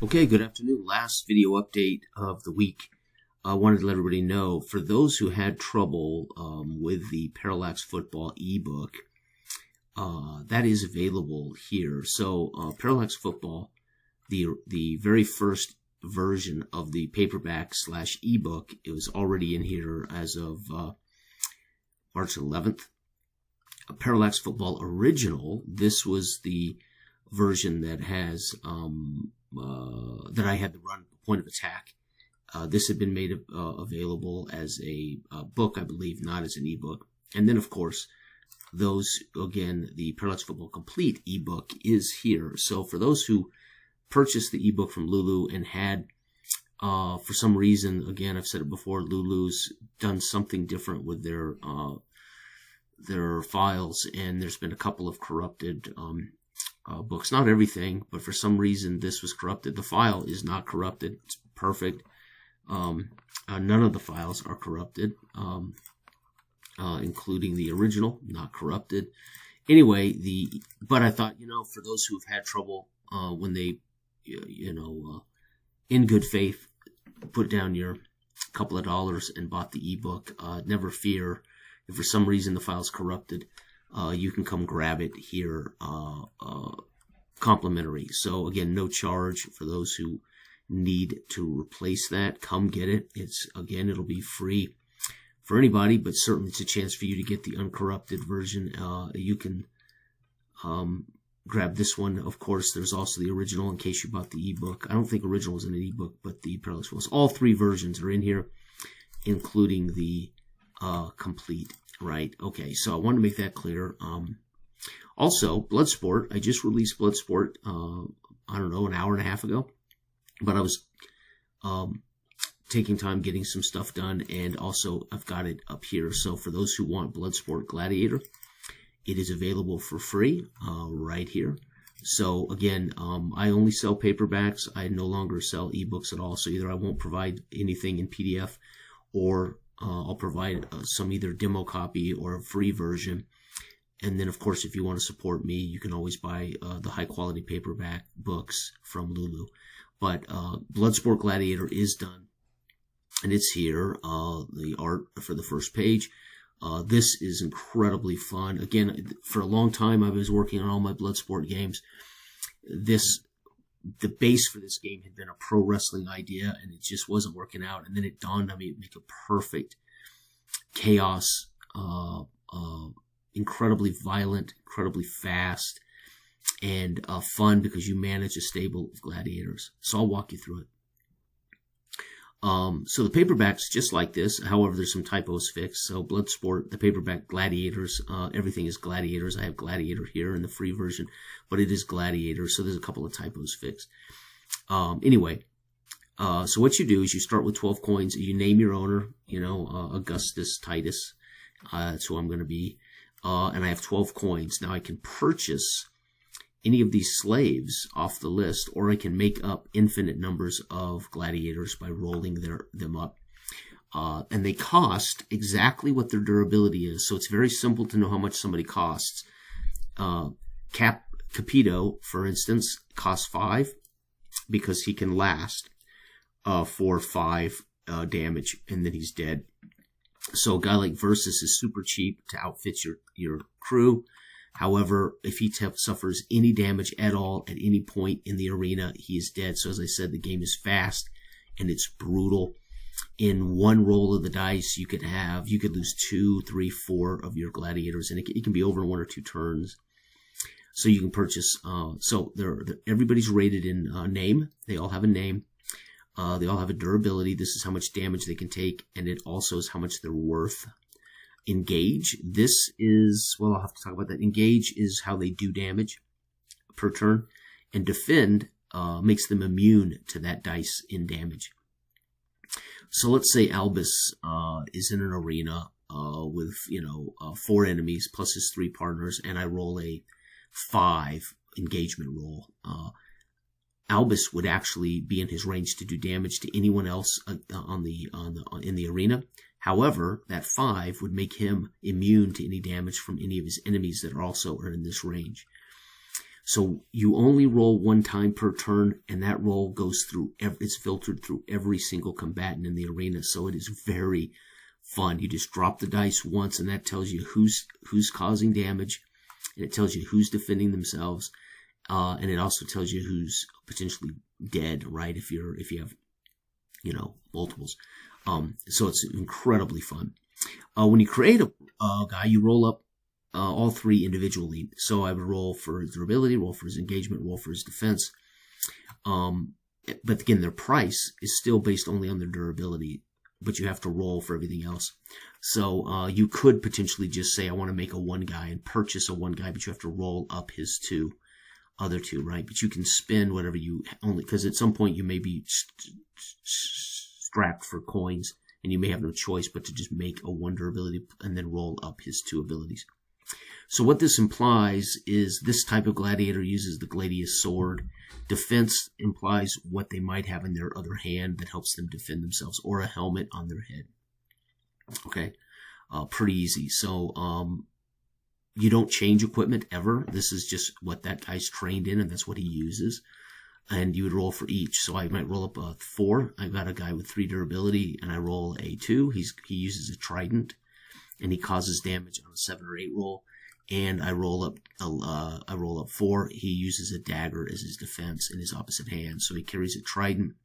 Okay, good afternoon. Last video update of the week. I wanted to let everybody know, for those who had trouble with the Parallax Football ebook, that is available here. So Parallax Football, the very first version of the paperback / ebook, it was already in here as of March 11th. Parallax Football Original, this was the version that has that I had to run Point of Attack. This had been made available as a book, I believe, not as an ebook. And then, of course, those, again, the Parallax Football Complete ebook is here. So for those who purchased the ebook from Lulu and had, for some reason, again, I've said it before, Lulu's done something different with their files, and there's been a couple of corrupted books. Not everything, but for some reason this was corrupted. The file is not corrupted. It's perfect. None of the files are corrupted, including the original, not corrupted. Anyway, but I thought, for those who have had trouble when they, in good faith, put down your couple of dollars and bought the ebook, never fear. If for some reason the file's corrupted, you can come grab it here, complimentary. So again, no charge for those who need to replace that. Come get it. It'll be free for anybody, but certainly it's a chance for you to get the uncorrupted version. You can grab this one. Of course, there's also the original in case you bought the ebook. I don't think original was in an ebook, but the Parallax was. All three versions are in here, including the complete. Right. Okay. So I want to make that clear. Also, Bloodsport. I just released Bloodsport. I don't know, an hour and a half ago. But I was taking time getting some stuff done, and also I've got it up here. So for those who want Bloodsport Gladiator, it is available for free right here. So again, I only sell paperbacks. I no longer sell ebooks at all. So either I won't provide anything in PDF, or I'll provide some either demo copy or a free version. And then, of course, if you want to support me, you can always buy the high-quality paperback books from Lulu. But Bloodsport Gladiator is done, and it's here, the art for the first page. This is incredibly fun. Again, for a long time, I was working on all my Bloodsport games. The base for this game had been a pro wrestling idea, and it just wasn't working out. And then it dawned on me to make a perfect chaos, incredibly violent, incredibly fast, and fun because you manage a stable of gladiators. So I'll walk you through it. So the paperback's just like this. However, there's some typos fixed. So Bloodsport, the paperback Gladiators, everything is Gladiators. I have Gladiator here in the free version, but it is Gladiators. So there's a couple of typos fixed. Anyway, so what you do is you start with 12 coins. You name your owner, Augustus Titus. That's who I'm going to be. And I have 12 coins. Now I can purchase any of these slaves off the list, or I can make up infinite numbers of gladiators by rolling them up. And they cost exactly what their durability is. So it's very simple to know how much somebody costs. Capito, for instance, costs 5 because he can last for 5 damage, and then he's dead. So a guy like Versus is super cheap to outfit your crew. However, if he suffers any damage at all at any point in the arena, he is dead. So as I said, the game is fast and it's brutal. In one roll of the dice, you could lose 2, 3, 4 of your gladiators, and it can be over in 1 or 2 turns. So you can purchase. Everybody's rated in name. They all have a name. They all have a durability. This is how much damage they can take, and it also is how much they're worth. Engage. This is, I'll have to talk about that. Engage is how they do damage per turn, and defend makes them immune to that dice in damage. So let's say Albus is in an arena with 4 enemies plus his 3 partners, and I roll a 5 engagement roll. Albus would actually be in his range to do damage to anyone else in the arena. However, that 5 would make him immune to any damage from any of his enemies that are also in this range. So you only roll one time per turn, and that roll goes through, it's filtered through every single combatant in the arena. So it is very fun. You just drop the dice once, and that tells you who's causing damage, and it tells you who's defending themselves, and it also tells you who's potentially dead, right? If you have, multiples. So it's incredibly fun. When you create a guy, you roll up all three individually. So I would roll for his durability, roll for his engagement, roll for his defense. But again, their price is still based only on their durability, but you have to roll for everything else. So you could potentially just say, I want to make a one guy and purchase a one guy, but you have to roll up his other two, right? But you can spend whatever you only, because at some point you may be strapped for coins, and you may have no choice but to just make a one durability and then roll up his two abilities. So what this implies is this type of gladiator uses the Gladius sword. Defense implies what they might have in their other hand that helps them defend themselves, or a helmet on their head. Okay, pretty easy. So you don't change equipment ever. This is just what that guy's trained in, and that's what he uses. And you would roll for each. So I might roll up a 4. I've got a guy with 3 durability, and I roll a 2. He uses a trident, and he causes damage on a 7 or 8 roll. And I roll up 4. He uses a dagger as his defense in his opposite hand. So he carries a trident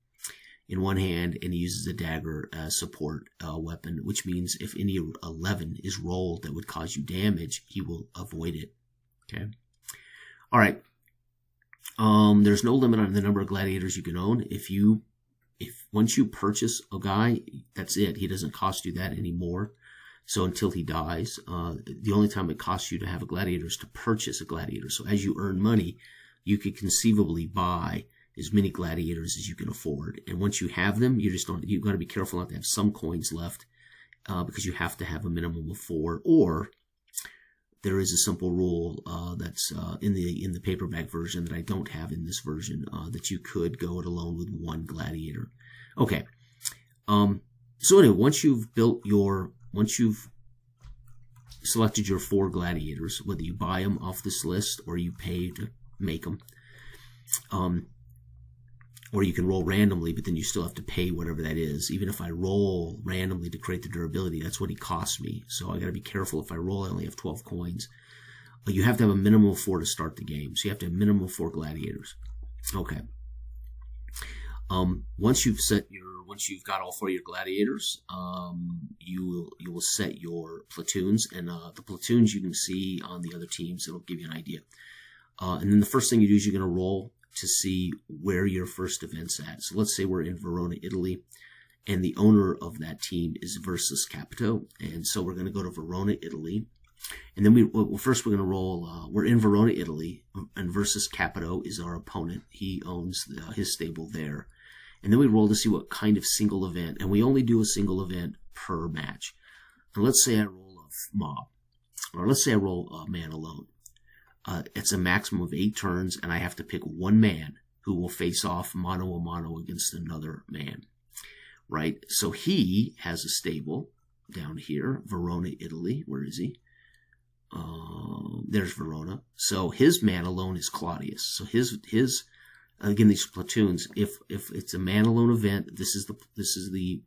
in one hand, and he uses a dagger as support weapon, which means if any 11 is rolled that would cause you damage, he will avoid it. Okay. All right. There's no limit on the number of gladiators you can own. If once you purchase a guy, that's it. He doesn't cost you that anymore. So until he dies, the only time it costs you to have a gladiator is to purchase a gladiator. So as you earn money, you could conceivably buy as many gladiators as you can afford. And once you have them, you've got to be careful not to have some coins left, because you have to have a minimum of 4, or there is a simple rule that's in the paperback version that I don't have in this version, that you could go it alone with 1 gladiator. Okay. So anyway, once you've selected your 4 gladiators, whether you buy them off this list or you pay to make them, or you can roll randomly, but then you still have to pay whatever that is. Even if I roll randomly to create the durability, that's what he costs me. So I got to be careful. If I roll, I only have 12 coins. But you have to have a minimum of 4 to start the game. So you have to have a minimum of 4 gladiators. Okay. Once you've got all 4 of your gladiators, you will set your platoons, and the platoons you can see on the other teams. It'll give you an idea. And then the first thing you do is you're going to roll to see where your first event's at. So let's say we're in Verona, Italy, and the owner of that team is Versus Capito. And so we're going to go to Verona, Italy. And then we're going to roll, we're in Verona, Italy, and Versus Capito is our opponent. He owns his stable there. And then we roll to see what kind of single event, and we only do a single event per match. And let's say I roll a mob, or let's say I roll a man alone. It's a maximum of 8 turns, and I have to pick one man who will face off mano a mano against another man, right? So he has a stable down here, Verona, Italy. Where is he? There's Verona. So his man alone is Claudius. So his again, these platoons, if it's a man alone event, this is the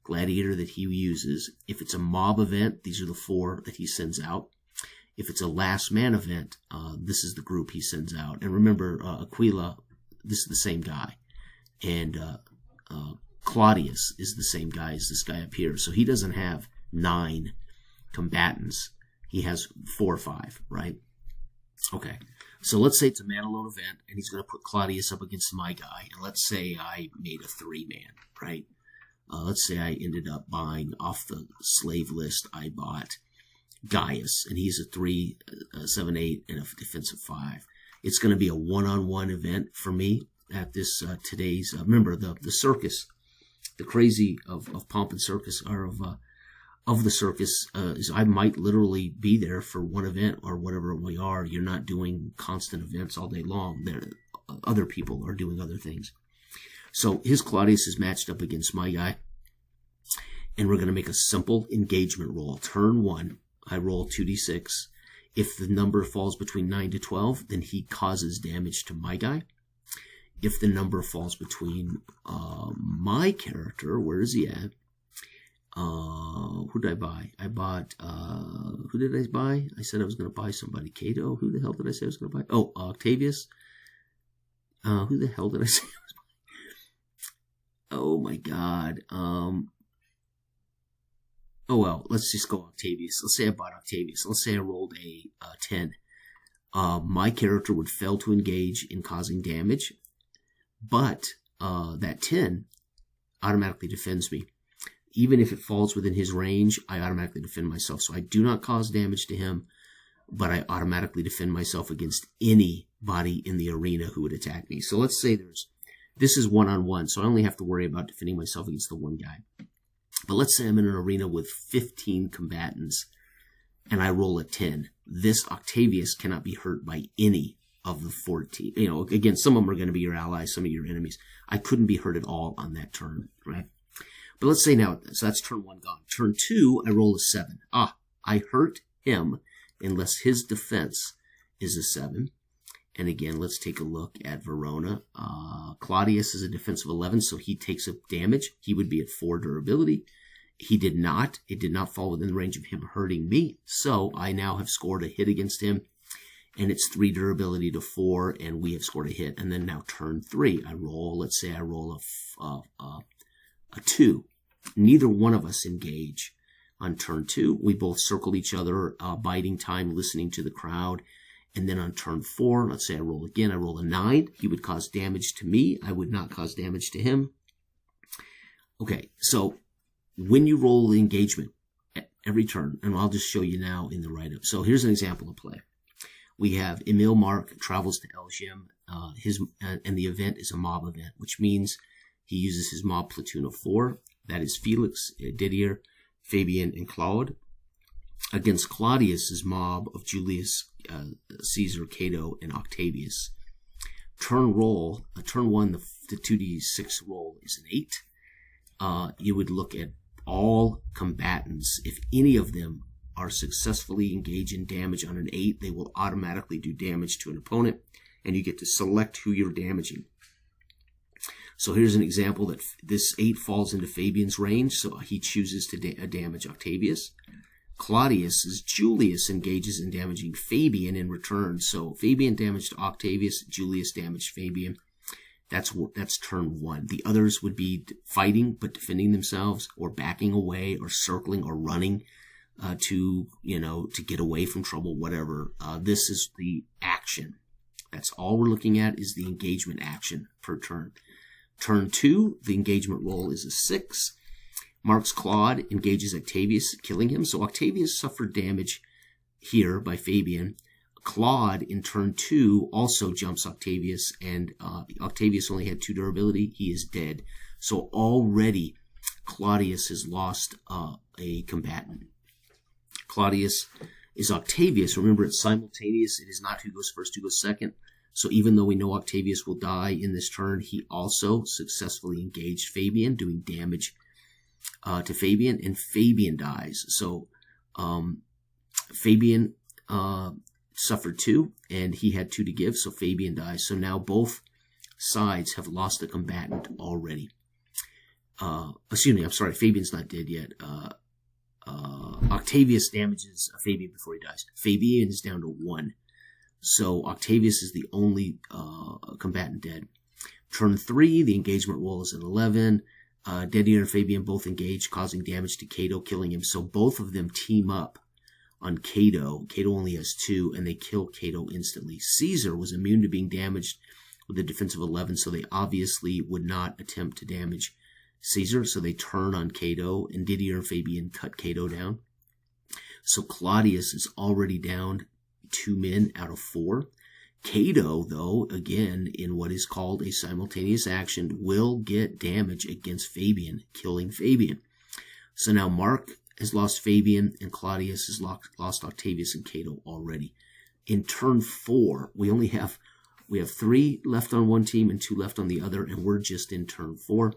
gladiator that he uses. If it's a mob event, these are the 4 that he sends out. If it's a last man event, this is the group he sends out. And remember, Aquila, this is the same guy. And Claudius is the same guy as this guy up here. So he doesn't have 9 combatants. He has 4 or 5, right? Okay. So let's say it's a man alone event, and he's going to put Claudius up against my guy. And let's say I made a 3-man, right? Let's say I ended up buying off the slave list. I bought Gaius, and he's a 3, 7, 8, and a defensive 5. It's going to be a one-on-one event for me at this today's. Remember the circus, the crazy of pomp and circus, or of the circus is I might literally be there for one event or whatever we are. You're not doing constant events all day long. Other people are doing other things. So his Claudius is matched up against my guy, and we're going to make a simple engagement roll. Turn 1. I roll 2d6. If the number falls between 9 to 12, then he causes damage to my guy. If the number falls between my character, where is he at? Who did I buy? I bought, who did I buy? I said I was going to buy somebody. Cato? Who the hell did I say I was going to buy? Oh, Octavius. Who the hell did I say I was buying? Oh my god. Oh well, let's just go Octavius. Let's say I bought Octavius. Let's say I rolled a 10. My character would fail to engage in causing damage, but that 10 automatically defends me. Even if it falls within his range, I automatically defend myself. So I do not cause damage to him, but I automatically defend myself against anybody in the arena who would attack me. So let's say this is one-on-one, so I only have to worry about defending myself against the one guy. But let's say I'm in an arena with 15 combatants, and I roll a 10. This Octavius cannot be hurt by any of the 14. You know, again, some of them are going to be your allies, some of your enemies. I couldn't be hurt at all on that turn, right? But let's say now, so that's turn 1 gone. Turn 2, I roll a 7. I hurt him unless his defense is a 7. And again, let's take a look at Verona. Claudius is a defense of 11, so he takes up damage. He would be at 4 durability. He did not. It did not fall within the range of him hurting me. So I now have scored a hit against him. And it's 3 durability to 4, and we have scored a hit. And then now turn 3, I roll, let's say I roll a 2. Neither one of us engage on turn 2. We both circle each other, biding time, listening to the crowd. And then on turn 4, let's say I roll again, I roll a 9. He would cause damage to me. I would not cause damage to him. Okay, so when you roll the engagement at every turn, and I'll just show you now in the write-up. So here's an example of play. We have Emil Mark travels to Elgin. And the event is a mob event, which means he uses his mob platoon of 4. That is Felix, Didier, Fabian, and Claude, against Claudius's mob of Julius, Caesar, Cato, and Octavius. Turn 1, the 2d6 roll is an 8. You would look at all combatants. If any of them are successfully engaged in damage on an 8, they will automatically do damage to an opponent, and you get to select who you're damaging. So here's an example that this 8 falls into Fabian's range, so he chooses to damage Octavius. Julius engages in damaging Fabian in return. So Fabian damaged Octavius, Julius damaged Fabian. That's turn 1. The others would be fighting but defending themselves, or backing away, or circling, or running to get away from trouble, whatever. This is the action. That's all we're looking at, is the engagement action per turn. Turn 2, the engagement roll is a 6. Mark's Claude engages Octavius, killing him. So Octavius suffered damage here by Fabian. Claude, in turn 2, also jumps Octavius, and Octavius only had 2 durability. He is dead. So already Claudius has lost a combatant. Claudius is Octavius. Remember, it's simultaneous. It is not who goes first, who goes second. So even though we know Octavius will die in this turn, he also successfully engaged Fabian, doing damage to Fabian, and Fabian dies. So Fabian suffered 2, and he had 2 to give, so Fabian dies. So now both sides have lost a combatant already. Fabian's not dead yet. Octavius damages Fabian before he dies. Fabian is down to 1. So Octavius is the only combatant dead. Turn 3, the engagement roll is an 11. Didier and Fabian both engage, causing damage to Cato, killing him. So both of them team up on Cato. Cato only has 2, and they kill Cato instantly. Caesar was immune to being damaged with a defense of 11, so they obviously would not attempt to damage Caesar. So they turn on Cato, and Didier and Fabian cut Cato down. So Claudius is already down 2 men out of 4. Cato, though, again, in what is called a simultaneous action, will get damage against Fabian, killing Fabian. So now Mark has lost Fabian, and Claudius has lost Octavius and Cato already. In turn 4, we have 3 left on one team and 2 left on the other, and we're just in turn 4.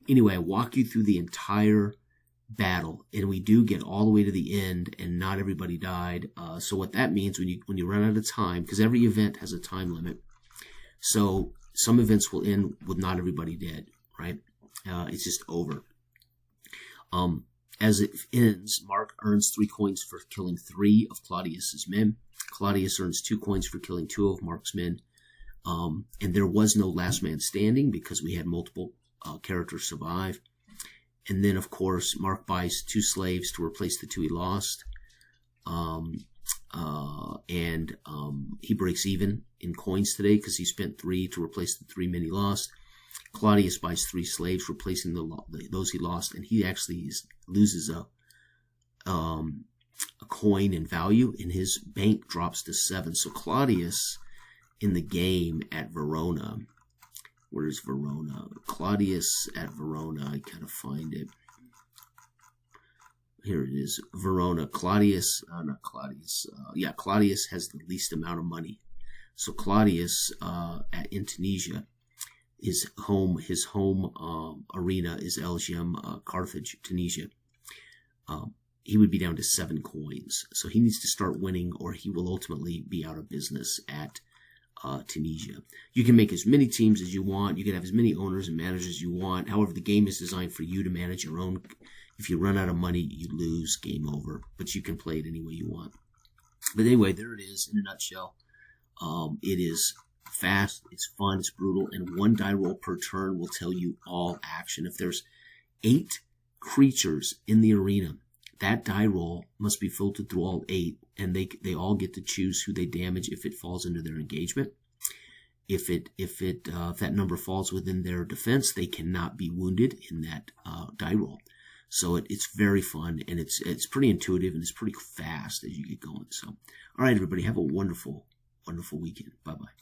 Anyway, I walk you through the entire battle, and we do get all the way to the end, and not everybody died. So what that means when you run out of time, because every event has a time limit, so some events will end with not everybody dead, right? It's just over. As it ends, Mark earns 3 coins for killing 3 of Claudius's men. Claudius earns 2 coins for killing 2 of Mark's men. And there was no last man standing because we had multiple characters survive. And then, of course, Mark buys 2 slaves to replace the 2 he lost. He breaks even in coins today because he spent 3 to replace the 3 men he lost. Claudius buys 3 slaves, replacing those he lost, and he actually loses a coin in value, and his bank drops to 7. So Claudius, in the game at Verona, where's Verona? Claudius at Verona, I gotta find it. Here it is, Verona. Claudius has the least amount of money. So Claudius in Tunisia, his home arena is Elgium, Carthage, Tunisia. He would be down to 7 coins. So he needs to start winning, or he will ultimately be out of business at Tunisia. You can make as many teams as you want. You can have as many owners and managers as you want. However, the game is designed for you to manage your own. If you run out of money, you lose, game over. But you can play it any way you want. But anyway, there it is in a nutshell. It is fast, it's fun, it's brutal, and 1 die roll per turn will tell you all action. If there's 8 creatures in the arena, that die roll must be filtered through all 8, and they all get to choose who they damage if it falls into their engagement. If that number falls within their defense, they cannot be wounded in that die roll. So it's very fun, and it's pretty intuitive, and it's pretty fast as you get going. So, all right, everybody, have a wonderful weekend. Bye-bye.